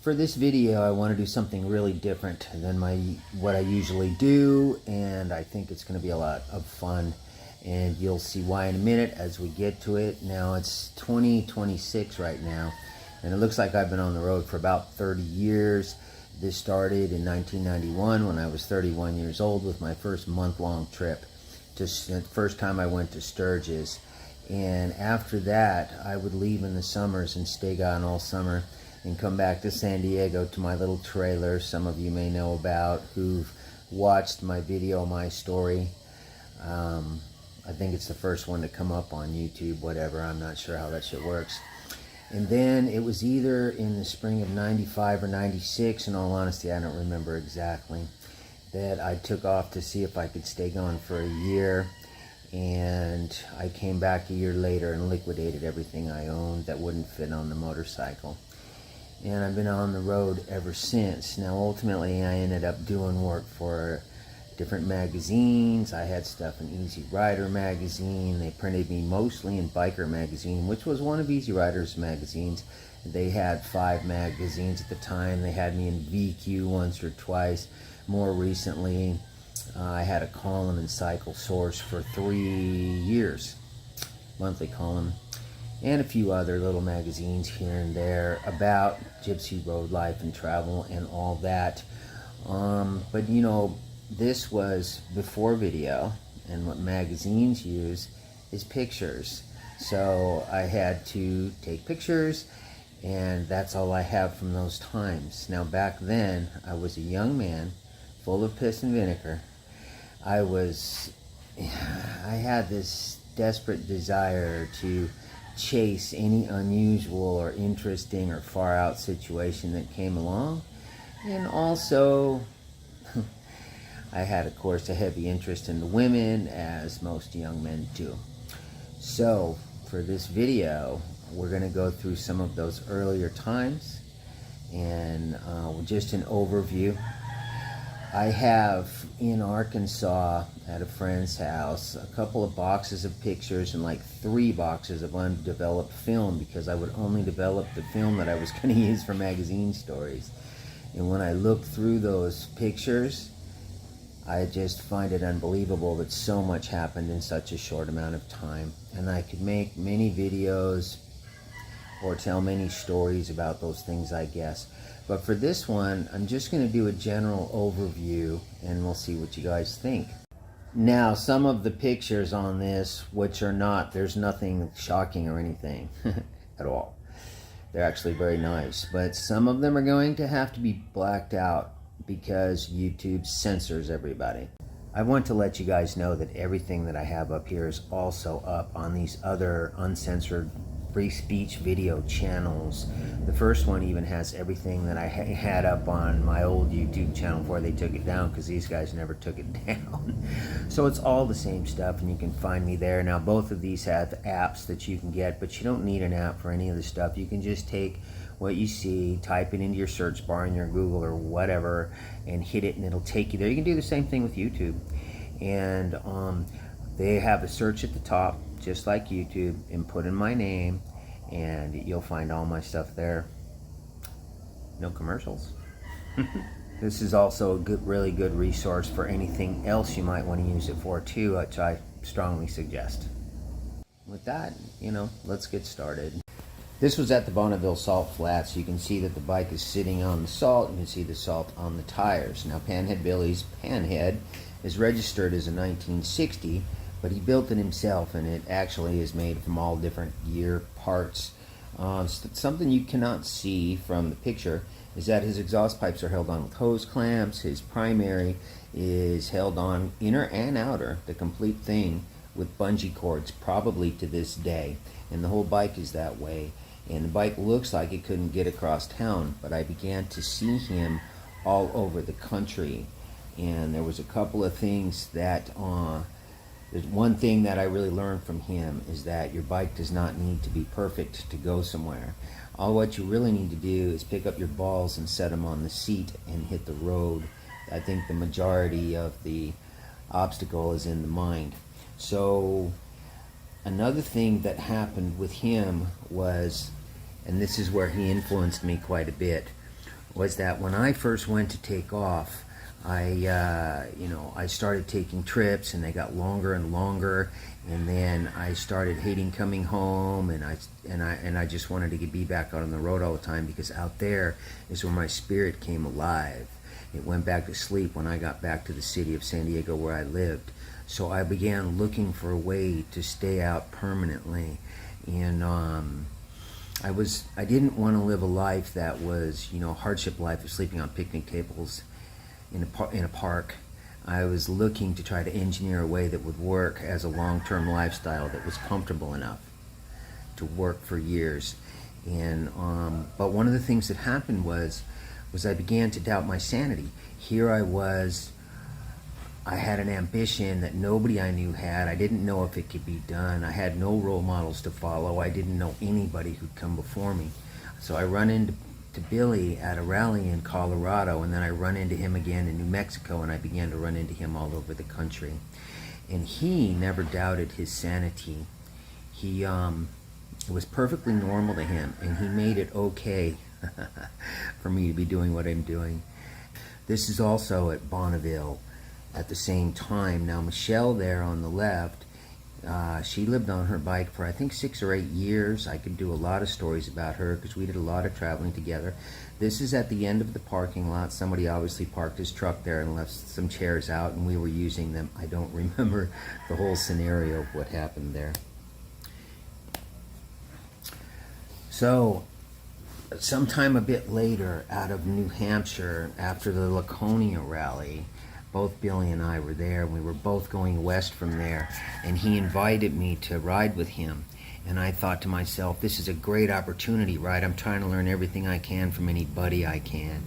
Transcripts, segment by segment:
For this video, I want to do something really different than what I usually do, and I think it's going to be a lot of fun, and you'll see why in a minute as we get to it. Now it's 2026 right now, and it looks like I've been on the road for about 30 years. This started in 1991 when I was 31 years old with my first month-long trip. Just the first time I went to Sturgis, and after that I would leave in the summers and stay gone all summer and come back to San Diego to my little trailer some of you may know about who've watched my video, my story. I think it's the first one to come up on YouTube, whatever, I'm not sure how that shit works. And then it was either in the spring of 95 or 96, in all honesty I don't remember exactly, that I took off to see if I could stay gone for a year, and I came back a year later and liquidated everything I owned that wouldn't fit on the motorcycle. And I've been on the road ever since. Now ultimately I ended up doing work for different magazines. I had stuff in Easy Rider magazine. They printed me mostly in Biker magazine, which was one of Easy Rider's magazines. They had 5 magazines at the time. They had me in VQ once or twice. More recently, I had a column in Cycle Source for 3 years, monthly column, and a few other little magazines here and there about Gypsy road life and travel and all that. But you know, this was before video, and what magazines use is pictures. So I had to take pictures, and that's all I have from those times. Now back then, I was a young man, full of piss and vinegar. I had this desperate desire to chase any unusual or interesting or far out situation that came along, and also I had, of course, a heavy interest in the women, as most young men do. So for this video we're going to go through some of those earlier times and just an overview. I have in Arkansas at a friend's house a couple of boxes of pictures and like 3 boxes of undeveloped film, because I would only develop the film that I was going to use for magazine stories. And when I look through those pictures, I just find it unbelievable that so much happened in such a short amount of time. And I could make many videos or tell many stories about those things, I guess. But for this one, I'm just going to do a general overview, and we'll see what you guys think. Now, some of the pictures on this, which are not, there's nothing shocking or anything at all. They're actually very nice. But some of them are going to have to be blacked out because YouTube censors everybody. I want to let you guys know that everything that I have up here is also up on these other uncensored free speech video channels. The first one even has everything that I had up on my old YouTube channel before they took it down, because these guys never took it down. So it's all the same stuff, and you can find me there. Now both of these have apps that you can get, but you don't need an app for any of this stuff. You can just take what you see, type it into your search bar in your Google or whatever, and hit it, and it'll take you there. You can do the same thing with YouTube. And they have a search at the top, just like YouTube, and put in my name, and you'll find all my stuff there. No commercials. This is also a really good resource for anything else you might want to use it for too, which I strongly suggest. With that, you know, let's get started. This was at the Bonneville Salt Flats. You can see that the bike is sitting on the salt. You can see the salt on the tires. Now Panhead Billy's Panhead is registered as a 1960, but he built it himself, and it actually is made from all different gear parts. Something you cannot see from the picture is that his exhaust pipes are held on with hose clamps. His primary is held on inner and outer, the complete thing, with bungee cords, probably to this day. And the whole bike is that way. And the bike looks like it couldn't get across town, but I began to see him all over the country. And there was a couple of things that there's one thing that I really learned from him, is that your bike does not need to be perfect to go somewhere. All what you really need to do is pick up your balls and set them on the seat and hit the road. I think the majority of the obstacle is in the mind. So another thing that happened with him was, and this is where he influenced me quite a bit, was that when I first went to take off, I started taking trips, and they got longer and longer, and then I started hating coming home, and I just wanted to be back out on the road all the time, because out there is where my spirit came alive. It went back to sleep when I got back to the city of San Diego where I lived. So I began looking for a way to stay out permanently, and I didn't want to live a life that was, hardship life of sleeping on picnic tables in a park. I was looking to try to engineer a way that would work as a long-term lifestyle that was comfortable enough to work for years. And but one of the things that happened was I began to doubt my sanity. Here I was. I had an ambition that nobody I knew had. I didn't know if it could be done. I had no role models to follow. I didn't know anybody who'd come before me. So I run into Billy at a rally in Colorado, and then I run into him again in New Mexico, and I began to run into him all over the country. And he never doubted his sanity. It was perfectly normal to him, and he made it okay for me to be doing what I'm doing. This is also at Bonneville at the same time. Now Michelle there on the left, she lived on her bike for I think 6 or 8 years. I could do a lot of stories about her because we did a lot of traveling together. This is at the end of the parking lot. Somebody obviously parked his truck there and left some chairs out, and we were using them. I don't remember the whole scenario of what happened there. So sometime a bit later, out of New Hampshire, after the Laconia rally, both Billy and I were there, and we were both going west from there, and he invited me to ride with him. And I thought to myself, this is a great opportunity, right? I'm trying to learn everything I can from anybody I can.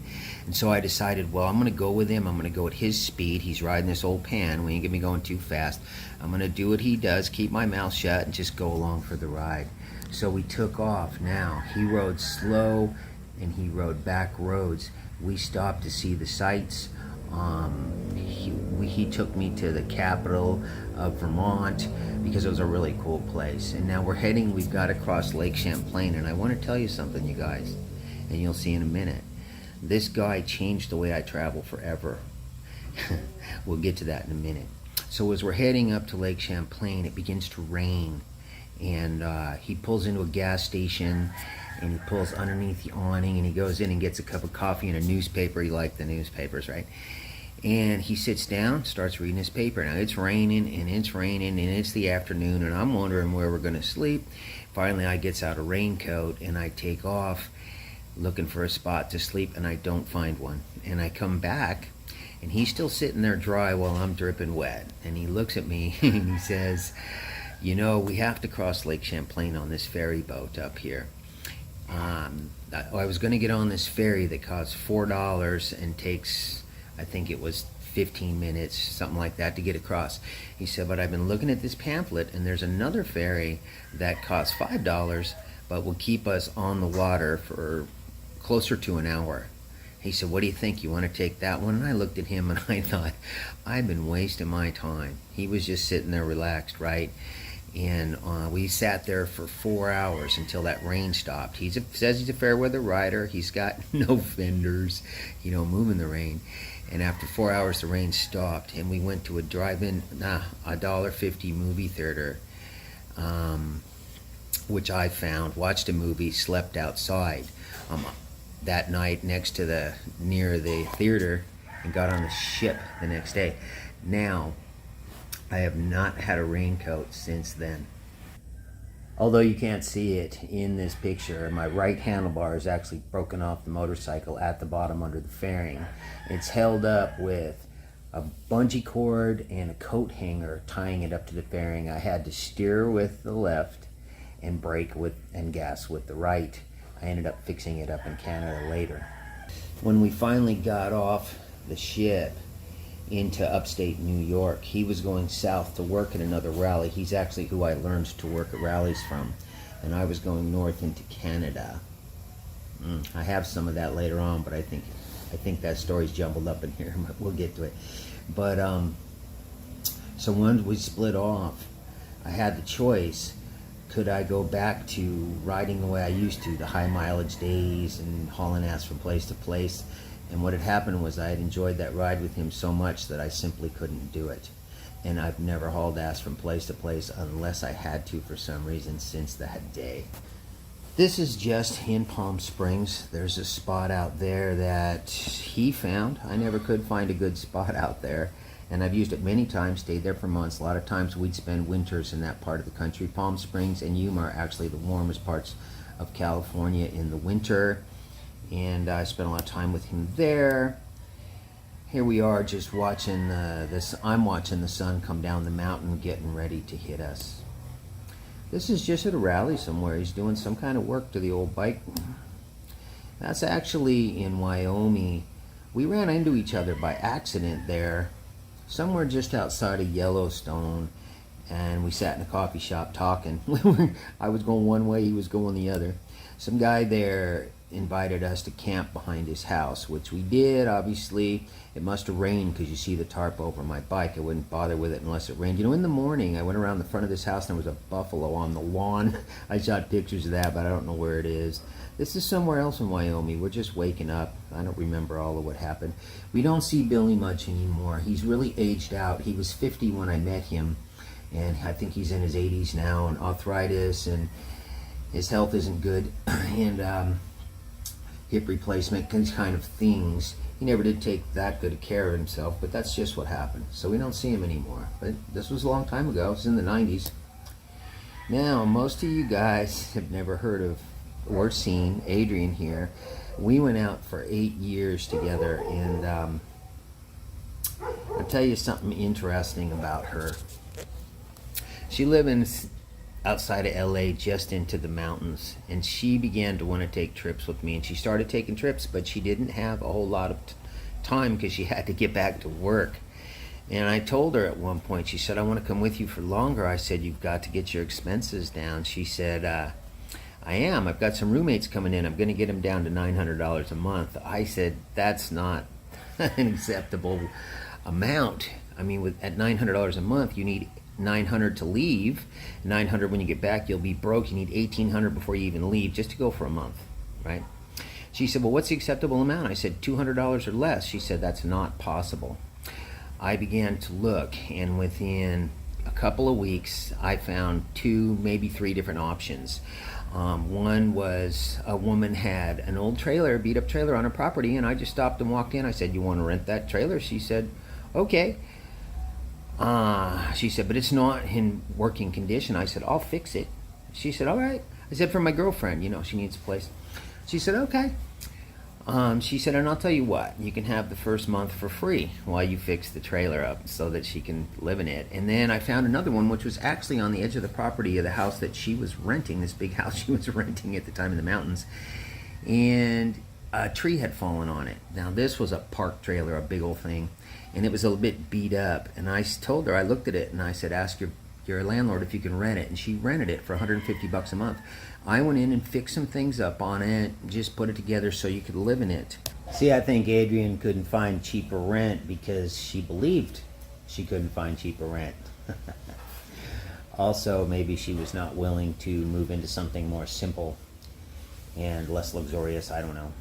And so I decided, well, I'm going to go with him. I'm going to go at his speed. He's riding this old Pan. We ain't going to be going too fast. I'm going to do what he does, keep my mouth shut, and just go along for the ride. So we took off. Now, he rode slow, and he rode back roads. We stopped to see the sights. He took me to the capital of Vermont because it was a really cool place. And now we've got to cross Lake Champlain, and I want to tell you something, you guys, and you'll see in a minute. This guy changed the way I travel forever. We'll get to that in a minute. So as we're heading up to Lake Champlain, it begins to rain, and he pulls into a gas station, and he pulls underneath the awning, and he goes in and gets a cup of coffee and a newspaper. He liked the newspapers, right? And he sits down, starts reading his paper. Now it's raining, and it's the afternoon, and I'm wondering where we're going to sleep. Finally, I gets out a raincoat, and I take off looking for a spot to sleep, and I don't find one. And I come back, and he's still sitting there dry while I'm dripping wet. And he looks at me, and he says, we have to cross Lake Champlain on this ferry boat up here. I was going to get on this ferry that costs $4 and takes, I think it was 15 minutes, something like that, to get across. He said, but I've been looking at this pamphlet, and there's another ferry that costs $5, but will keep us on the water for closer to an hour. He said, what do you think? You want to take that one? And I looked at him, and I thought, I've been wasting my time. He was just sitting there relaxed, right? And we sat there for 4 hours until that rain stopped. He says he's a fair weather rider. He's got no fenders, moving the rain. And after 4 hours, the rain stopped, and we went to a drive-in, $1.50 movie theater, which I found, watched a movie, slept outside that night near the theater, and got on the ship the next day. Now, I have not had a raincoat since then. Although you can't see it in this picture, my right handlebar is actually broken off the motorcycle at the bottom under the fairing. It's held up with a bungee cord and a coat hanger tying it up to the fairing. I had to steer with the left and brake and gas with the right. I ended up fixing it up in Canada later. When we finally got off the ship into upstate New York, he was going south to work at another rally. He's actually who I learned to work at rallies from, and I was going north into Canada. I have some of that later on, but I think that story's jumbled up in here. We'll get to it. But so once we split off, I had the choice, could I go back to riding the way I used to, the high mileage days and hauling ass from place to place? And what had happened was I had enjoyed that ride with him so much that I simply couldn't do it. And I've never hauled ass from place to place unless I had to for some reason since that day. This is just in Palm Springs. There's a spot out there that he found. I never could find a good spot out there. And I've used it many times, stayed there for months. A lot of times we'd spend winters in that part of the country. Palm Springs and Yuma are actually the warmest parts of California in the winter. And I spent a lot of time with him there. Here we are just watching this. I'm watching the sun come down the mountain getting ready to hit us. This is just at a rally somewhere. He's doing some kind of work to the old bike. That's actually in Wyoming. We ran into each other by accident there, somewhere just outside of Yellowstone, and we sat in a coffee shop talking. I was going one way, he was going the other. Some guy there invited us to camp behind his house, which we did. Obviously it must have rained because you see the tarp over my bike. I wouldn't bother with it unless it rained. You know, in the morning I went around the front of this house and there was a buffalo on the lawn. I shot pictures of that, but I don't know where it is. This is somewhere else in Wyoming. We're just waking up. I don't remember all of what happened. We don't see Billy much anymore. He's really aged out. He was 50 when I met him, and I think he's in his 80s now, and arthritis, and his health isn't good, and hip replacement, these kind of things. He never did take that good care of himself, but that's just what happened. So we don't see him anymore. But this was a long time ago. It was in the 90s. Now, most of you guys have never heard of or seen Adrienne here. We went out for 8 years together, and I'll tell you something interesting about her. She lived outside of LA, just into the mountains, and she began to want to take trips with me, and she started taking trips, but she didn't have a whole lot of time because she had to get back to work. And I told her at one point, she said, I want to come with you for longer. I said, you've got to get your expenses down. She said, I am. I've got some roommates coming in. I'm going to get them down to $900 a month. I said, that's not an acceptable amount. I mean, at $900 a month, you need $900 to leave. $900 when you get back, you'll be broke. You need $1,800 before you even leave, just to go for a month, right? She said, well, what's the acceptable amount? I said, $200 or less. She said, that's not possible. I began to look, and within a couple of weeks, I found 2, maybe 3 different options. One was a woman had an old trailer, beat up trailer on her property, and I just stopped and walked in. I said, you want to rent that trailer? She said, okay. She said, but it's not in working condition. I said, I'll fix it. She said, all right. I said, for my girlfriend, you know, she needs a place. She said, okay. She said, and I'll tell you what, you can have the first month for free while you fix the trailer up so that she can live in it. And then I found another one, which was actually on the edge of the property of the house that she was renting, this big house she was renting at the time in the mountains. And a tree had fallen on it. Now, this was a park trailer, a big old thing, and it was a little bit beat up. And I told her, I looked at it and I said, ask your landlord if you can rent it. And she rented it for $150 a month. I went in and fixed some things up on it, just put it together so you could live in it. See, I think Adrienne couldn't find cheaper rent because she believed she couldn't find cheaper rent. Also, maybe she was not willing to move into something more simple and less luxurious, I don't know.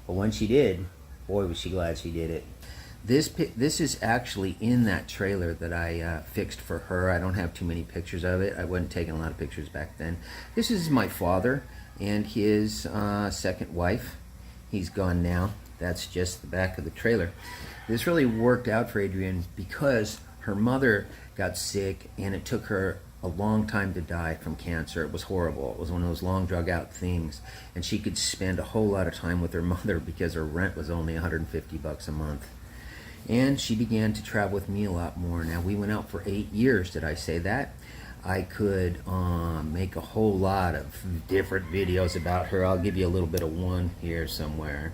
But when she did, boy, was she glad she did it. This is actually in that trailer that I fixed for her. I don't have too many pictures of it. I wasn't taking a lot of pictures back then. This is my father and his second wife. He's gone now. That's just the back of the trailer. This really worked out for Adrienne because her mother got sick and it took her a long time to die from cancer. It was horrible. It was one of those long drug out things, and she could spend a whole lot of time with her mother because her rent was only $150 a month. And she began to travel with me a lot more. Now, we went out for 8 years. Did I say that? I could make a whole lot of different videos about her. I'll give you a little bit of one here somewhere.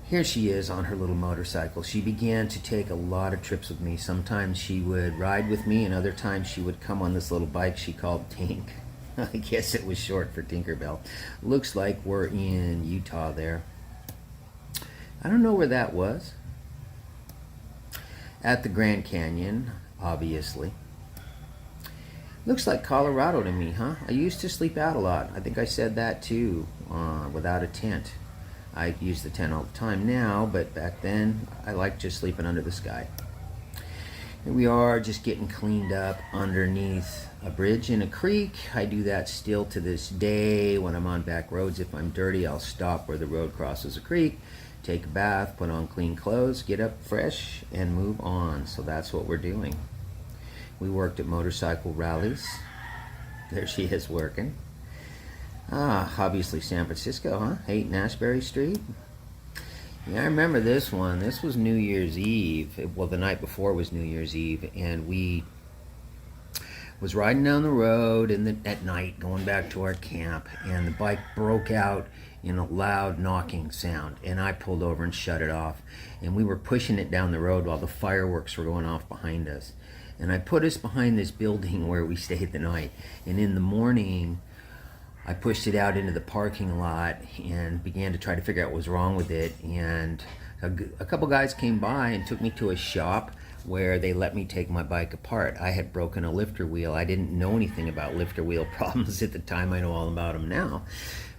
Here she is on her little motorcycle. She began to take a lot of trips with me. Sometimes she would ride with me, and other times she would come on this little bike she called Tink. I guess it was short for Tinkerbell. Looks like we're in Utah there. I don't know where that was. At the Grand Canyon, obviously. Looks like Colorado to me, huh? I used to sleep out a lot. I think I said that too, without a tent. I use the tent all the time now, but back then I liked just sleeping under the sky. Here we are, just getting cleaned up underneath a bridge in a creek. I do that still to this day when I'm on back roads. If I'm dirty, I'll stop where the road crosses a creek, take a bath, put on clean clothes, get up fresh, and move on. So that's what we're doing. We worked at motorcycle rallies. There she is working. Obviously San Francisco, huh? 8 Ashbury Street. Yeah, I remember this one. This was New Year's Eve. Well, the night before was New Year's Eve, and we was riding down the road at night, going back to our camp, and the bike broke out in a loud knocking sound, and I pulled over and shut it off, and we were pushing it down the road while the fireworks were going off behind us. And I put us behind this building where we stayed the night, and in the morning I pushed it out into the parking lot and began to try to figure out what was wrong with it. And a couple guys came by and took me to a shop where they let me take my bike apart. I had broken a lifter wheel. I didn't know anything about lifter wheel problems at the time. I know all about them now.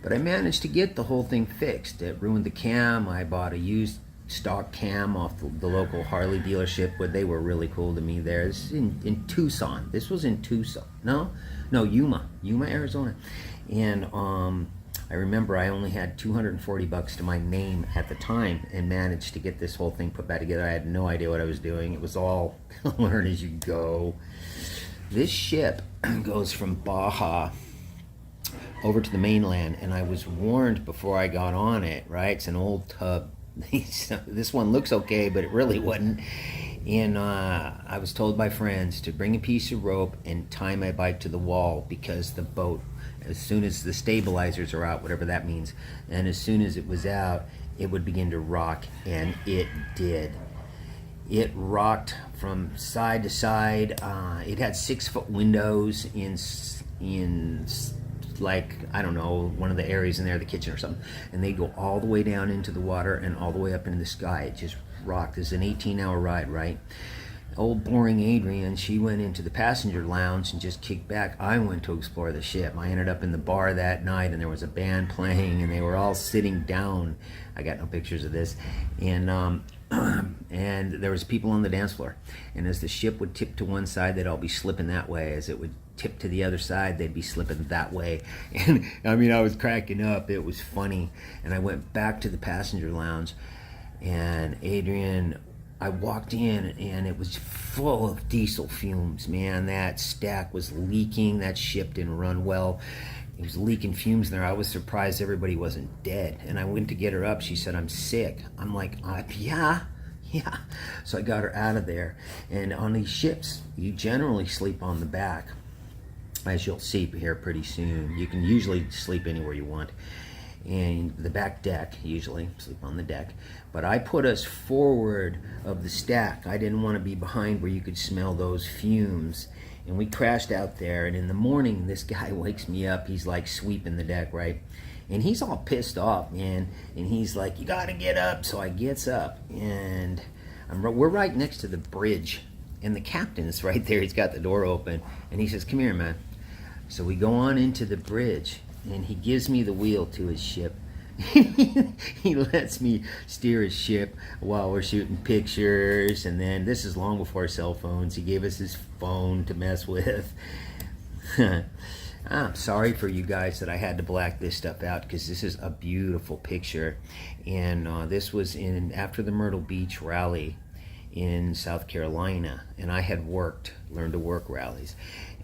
But I managed to get the whole thing fixed. It ruined the cam. I bought a used stock cam off the local Harley dealership, where they were really cool to me there. This is in Tucson. This was in Tucson. No, Yuma, Arizona. And I remember I only had $240 to my name at the time and managed to get this whole thing put back together. I had no idea what I was doing. It was all learn as you go. This ship goes from Baja over to the mainland, and I was warned before I got on it, right? It's an old tub. This one looks okay, but it really wasn't. And I was told by friends to bring a piece of rope and tie my bike to the wall, because the boat, as soon as the stabilizers are out, whatever that means, and as soon as it was out, it would begin to rock, and it did. It rocked from side to side. It had 6-foot windows in like, I don't know, one of the areas in there, the kitchen or something, and they go all the way down into the water and all the way up into the sky. It just rocked. It's an 18-hour ride, right? Old boring Adrienne, she went into the passenger lounge and just kicked back. I went to explore the ship. I ended up in the bar that night, and there was a band playing, and they were all sitting down. I got no pictures of this. And and there was people on the dance floor. And as the ship would tip to one side, they'd all be slipping that way. As it would tip to the other side, they'd be slipping that way. And I mean, I was cracking up. It was funny. And I went back to the passenger lounge, and Adrienne, I walked in, and it was full of diesel fumes, man. That stack was leaking. That ship didn't run well. It was leaking fumes in there. I was surprised everybody wasn't dead. And I went to get her up. She said, "I'm sick." I'm like, yeah. So I got her out of there. And on these ships, you generally sleep on the back, as you'll see here pretty soon. You can usually sleep anywhere you want. And the back deck, usually sleep on the deck. But I put us forward of the stack. I didn't want to be behind where you could smell those fumes. And we crashed out there, and in the morning, this guy wakes me up. He's like sweeping the deck, right? And he's all pissed off, man. And he's like, "You gotta get up." So I gets up, and we're right next to the bridge. And the captain is right there. He's got the door open, and he says, "Come here, man." So we go on into the bridge, and he gives me the wheel to his ship. He lets me steer his ship while we're shooting pictures. And then, this is long before cell phones, he gave us his phone to mess with. I'm sorry for you guys that I had to black this stuff out, because this is a beautiful picture. And this was after the Myrtle Beach rally in South Carolina, and I had learned to work rallies.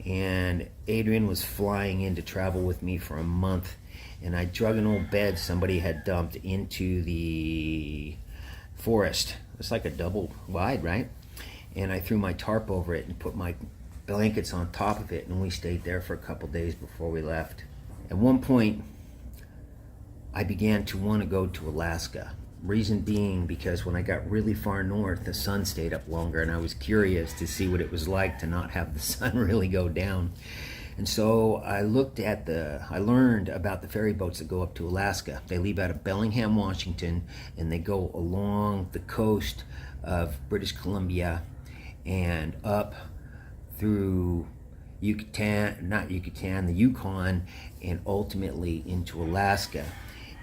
And Adrienne was flying in to travel with me for a month, and I drug an old bed somebody had dumped into the forest. It's like a double wide, right? And I threw my tarp over it and put my blankets on top of it, and we stayed there for a couple days before we left. At one point, I began to want to go to Alaska. Reason being, because when I got really far north, the sun stayed up longer, and I was curious to see what it was like to not have the sun really go down. And so I learned about the ferry boats that go up to Alaska. They leave out of Bellingham, Washington, and they go along the coast of British Columbia and up through the Yukon, and ultimately into Alaska.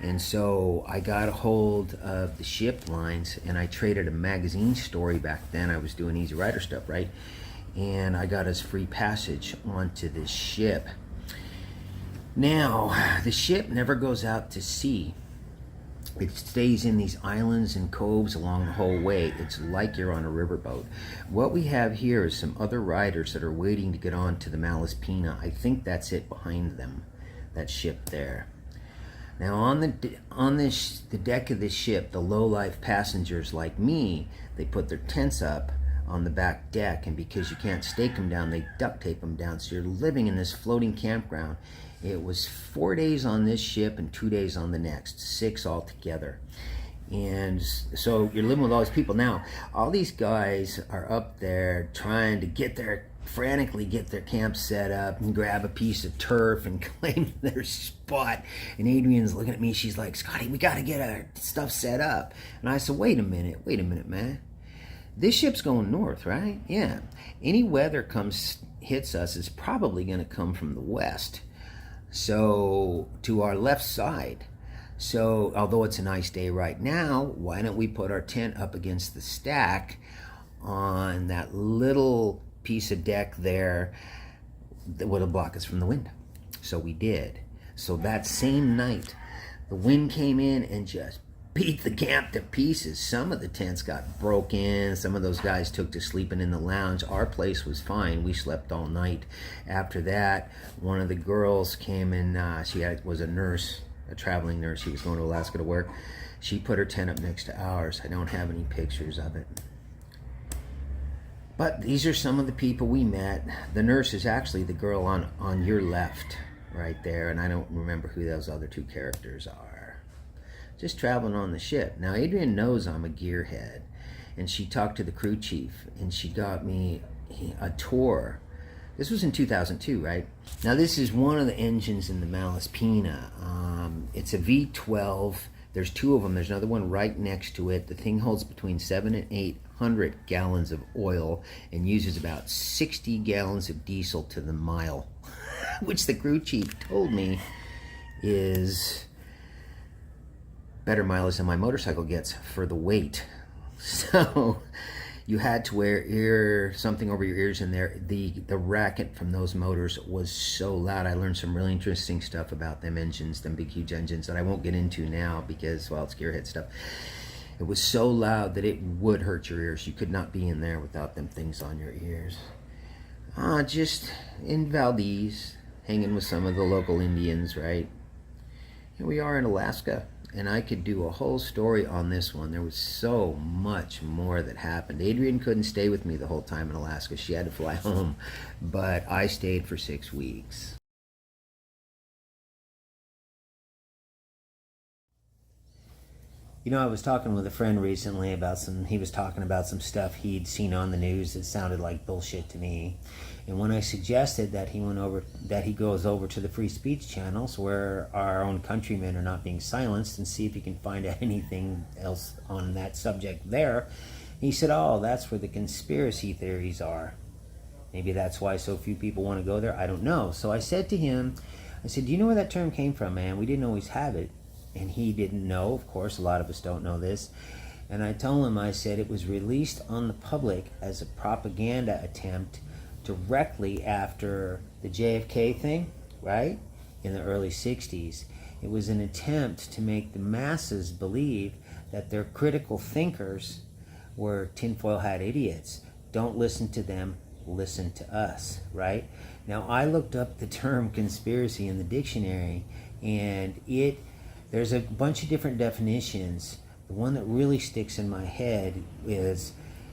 And so I got a hold of the ship lines, and I traded a magazine story back then. I was doing Easy Rider stuff, right? And I got us free passage onto this ship. Now, the ship never goes out to sea. It stays in these islands and coves along the whole way. It's like you're on a riverboat. What we have here is some other riders that are waiting to get on to the Malaspina. I think that's it behind them, that ship there. Now on the deck of this ship, the low-life passengers like me, they put their tents up on the back deck, and because you can't stake them down, they duct tape them down. So you're living in this floating campground. It was 4 days on this ship and 2 days on the next, 6 altogether. And so you're living with all these people. Now, all these guys are up there trying to frantically get their camp set up and grab a piece of turf and claim their spot. And Adrienne's looking at me, she's like, Scotty, we gotta get our stuff set up. And I said, wait a minute, man. This ship's going north, right? Yeah. Any weather hits us is probably gonna come from the west. So, to our left side. So, although it's a nice day right now, why don't we put our tent up against the stack on that little piece of deck there that would block us from the wind? So we did. So that same night, the wind came in and just beat the camp to pieces. Some of the tents got broken. Some of those guys took to sleeping in the lounge. Our place was fine. We slept all night. After that, one of the girls came in. Was a nurse, a traveling nurse. She was going to Alaska to work. She put her tent up next to ours. I don't have any pictures of it. But these are some of the people we met. The nurse is actually the girl on your left right there, and I don't remember who those other two characters are. Just traveling on the ship. Now, Adrienne knows I'm a gearhead, and she talked to the crew chief, and she got me a tour. This was in 2002, right? Now, this is one of the engines in the Malaspina. It's a V12. There's 2 of them. There's another one right next to it. The thing holds between 700 and 800 gallons of oil and uses about 60 gallons of diesel to the mile, which the crew chief told me is better mileage than my motorcycle gets for the weight. So you had to wear something over your ears in there. The racket from those motors was so loud. I learned some really interesting stuff about them engines, them big huge engines that I won't get into now because, well, it's gearhead stuff. It was so loud that it would hurt your ears. You could not be in there without them things on your ears. Just in Valdez, hanging with some of the local Indians, right? Here we are in Alaska. And I could do a whole story on this one. There was so much more that happened. Adrienne couldn't stay with me the whole time in Alaska. She had to fly home. But I stayed for 6 weeks. You know, I was talking with a friend recently about he was talking about some stuff he'd seen on the news that sounded like bullshit to me. And when I suggested that he goes over to the free speech channels where our own countrymen are not being silenced and see if he can find anything else on that subject there, he said, oh, that's where the conspiracy theories are. Maybe that's why so few people want to go there. I don't know. So I said to him, do you know where that term came from, man? We didn't always have it. And he didn't know. Of course, a lot of us don't know this. And I told him, I said, it was released on the public as a propaganda attempt directly after the JFK thing, right? In the early 60s. It was an attempt to make the masses believe that their critical thinkers were tinfoil hat idiots. Don't listen to them, listen to us, right? Now, I looked up the term conspiracy in the dictionary, and there's a bunch of different definitions. The one that really sticks in my head is,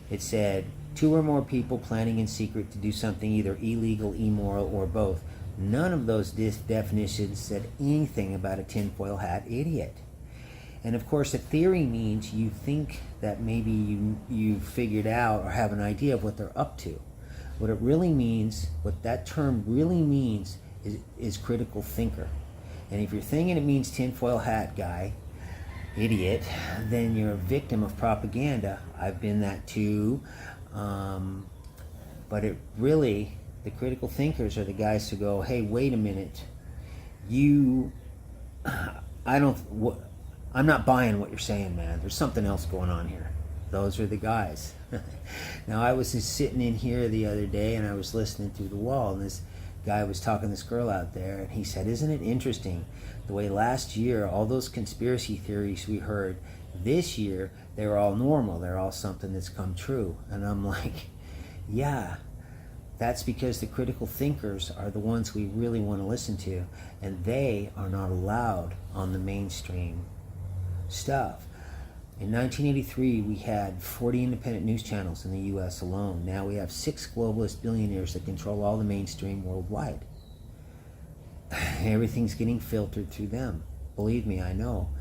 it said, 2 or more people planning in secret to do something either illegal, immoral, or both. None of those definitions said anything about a tinfoil hat idiot. And of course, a theory means you think that maybe you figured out or have an idea of what they're up to. What it really means, what that term really means, is critical thinker. And if you're thinking it means tinfoil hat guy, idiot, then you're a victim of propaganda. I've been that too. But it really The critical thinkers are the guys who go, hey, wait a minute, I'm not buying what you're saying, man. There's something else going on here. Those are the guys. Now, I was just sitting in here the other day and I was listening through the wall, and this guy was talking to this girl out there, and he said, isn't it interesting the way last year all those conspiracy theories we heard, this year they were all normal, they're all something that's come true. And I'm like, yeah, that's because the critical thinkers are the ones we really want to listen to, and they are not allowed on the mainstream stuff. In 1983, we had 40 independent news channels in the U.S. alone. Now we have 6 globalist billionaires that control all the mainstream worldwide. Everything's getting filtered through them. Believe me, I know.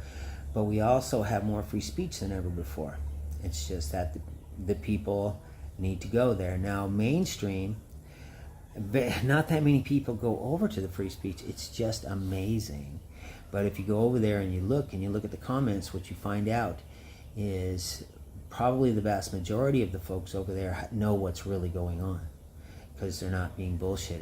But we also have more free speech than ever before. It's just that the people need to go there. Now, mainstream, not that many people go over to the free speech. It's just amazing. But if you go over there and you look at the comments, what you find out is probably the vast majority of the folks over there know what's really going on, because they're not being bullshitted.